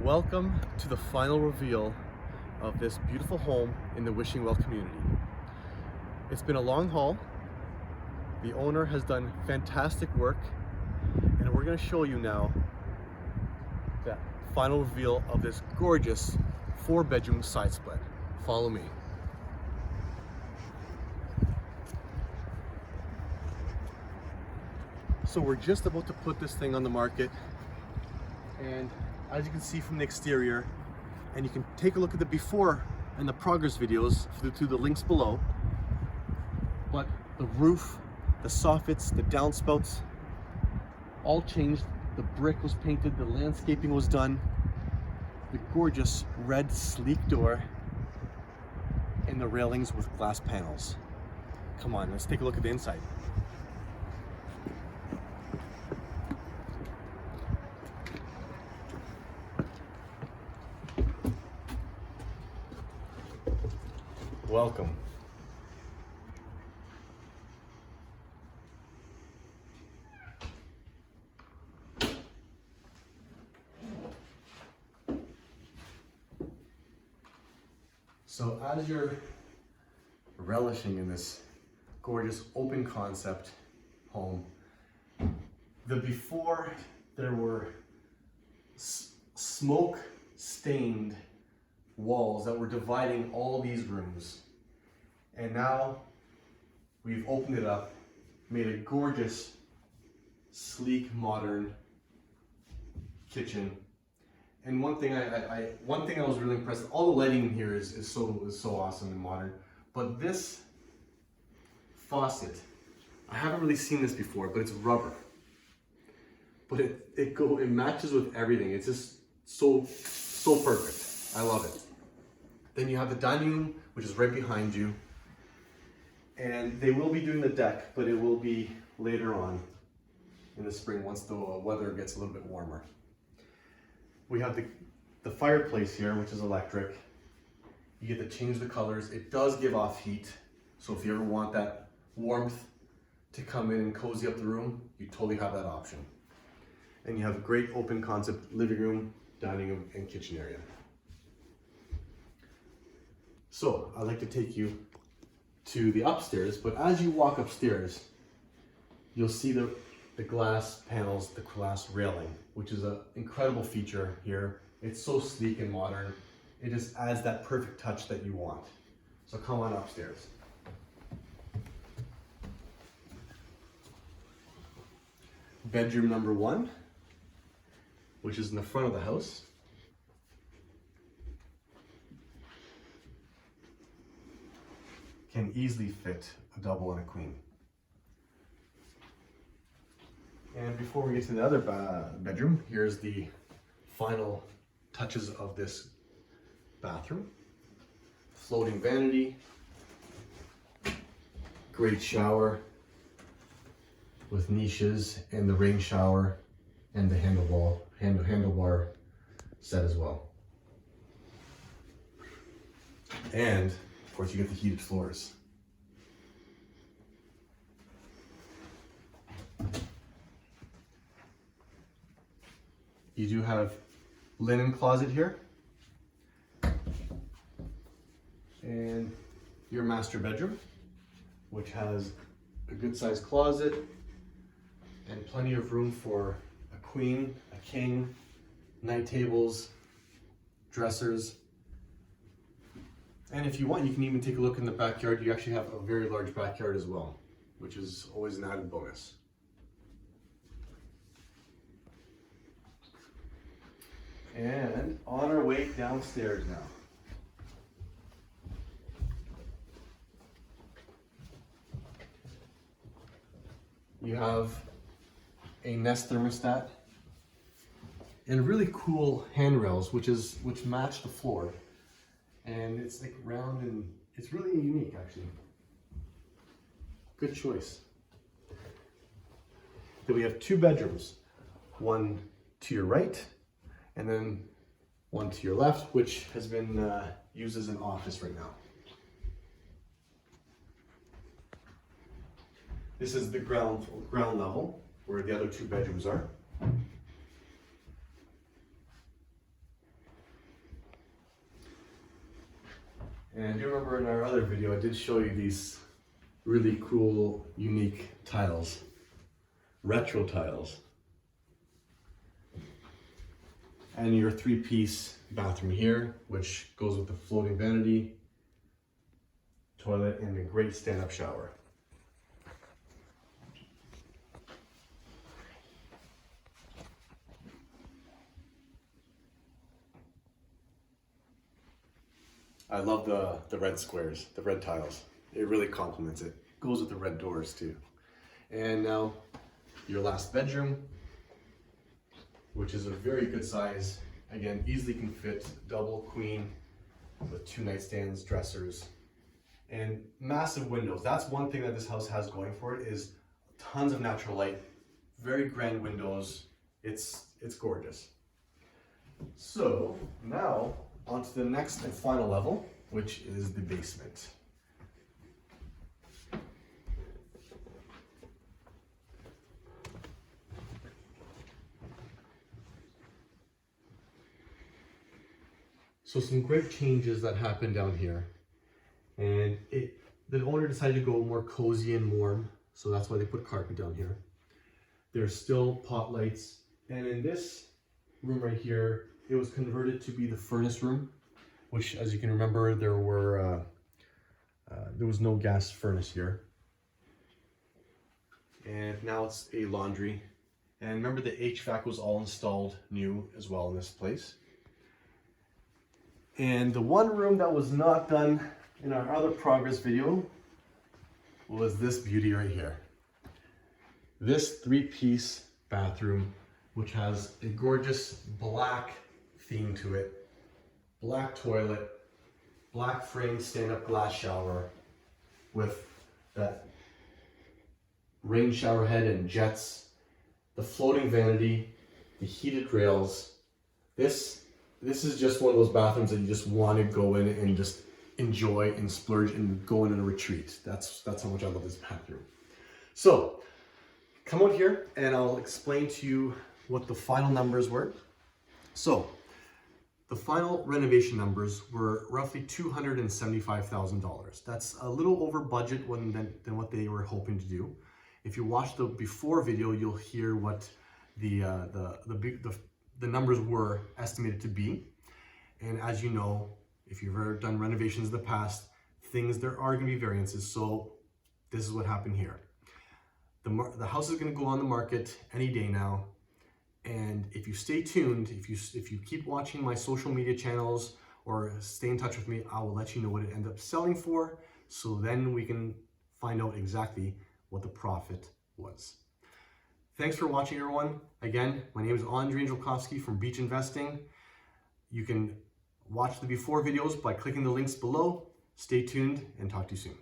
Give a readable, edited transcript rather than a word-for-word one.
Welcome to the final reveal of this beautiful home in the Wishing Well community. It's been a long haul. The owner has done fantastic work, and we're going to show you now the final reveal of this gorgeous 4-bedroom side split. Follow me. So we're just about to put this thing on the market, and as you can see from the exterior, and you can take a look at the before and the progress videos through the links below, but the roof, the soffits, the downspouts, all changed. The brick was painted, the landscaping was done, the gorgeous red sleek door, and the railings with glass panels. Come on, let's take a look at the inside. Welcome. So as you're relishing in this gorgeous open concept home, the before there were smoke stained walls that were dividing all these rooms, and now we've opened it up, made a gorgeous, sleek, modern kitchen. And one thing I was really impressed with, all the lighting in here is so awesome and modern. But this faucet, I haven't really seen this before, but it's rubber. But it matches with everything. It's just so perfect. I love it. Then you have the dining room, which is right behind you. And they will be doing the deck, but it will be later on in the spring once the weather gets a little bit warmer. We have the fireplace here, which is electric. You get to change the colors. It does give off heat, so if you ever want that warmth to come in and cozy up the room, you totally have that option. And you have a great open concept living room, dining room, and kitchen area. So I'd like to take you to the upstairs, but as you walk upstairs, you'll see the glass panels, the glass railing, which is an incredible feature here. It's so sleek and modern. It just adds that perfect touch that you want. So come on upstairs. Bedroom number 1, which is in the front of the house. Can easily fit a double and a queen. And before we get to the other bedroom, here's the final touches of this bathroom. Floating vanity, great shower with niches, and the rain shower and the handlebar set as well. And of course, you get the heated floors. You do have linen closet here, and your master bedroom, which has a good sized closet and plenty of room for a queen, a king, night tables, dressers. And if you want, you can even take a look in the backyard. You actually have a very large backyard as well, which is always an added bonus. And on our way downstairs now. You have a Nest thermostat and really cool handrails, which match the floor. And it's like round, and it's really unique actually. Good choice. Then we have 2 bedrooms, one to your right and then one to your left, which has been used as an office right now. This is the ground level where the other 2 bedrooms are. And you remember in our other video, I did show you these really cool, unique tiles, retro tiles. And your 3-piece bathroom here, which goes with the floating vanity, toilet, and a great stand-up shower. I love the red squares, the red tiles. It really complements it. Goes with the red doors too. And now your last bedroom, which is a very good size. Again, easily can fit double queen with 2 nightstands, dressers, and massive windows. That's one thing that this house has going for it, is tons of natural light, very grand windows. It's gorgeous. So now on to the next and final level, which is the basement. So some great changes that happened down here. And the owner decided to go more cozy and warm, so that's why they put carpet down here. There's still pot lights, and in this room right here, it was converted to be the furnace room, which, as you can remember, there was no gas furnace here. And now it's a laundry. And remember, the HVAC was all installed new as well in this place. And the one room that was not done in our other progress video was this beauty right here. This 3-piece bathroom, which has a gorgeous black theme to it, black toilet, black framed stand-up glass shower with that rain shower head and jets, the floating vanity, the heated rails. This is just one of those bathrooms that you just want to go in and just enjoy and splurge and go in a retreat. That's how much I love this bathroom. So come out here and I'll explain to you what the final numbers were. So the final renovation numbers were roughly $275,000. That's a little over budget than what they were hoping to do. If you watch the before video, you'll hear what the numbers were estimated to be. And as you know, if you've ever done renovations in the past, there are going to be variances. So this is what happened here. The house is going to go on the market any day now. And if you stay tuned, if you keep watching my social media channels or stay in touch with me, I will let you know what it ends up selling for. So then we can find out exactly what the profit was. Thanks for watching, everyone. Again, my name is Andrzej Angelkowski from Beach Investing. You can watch the before videos by clicking the links below. Stay tuned and talk to you soon.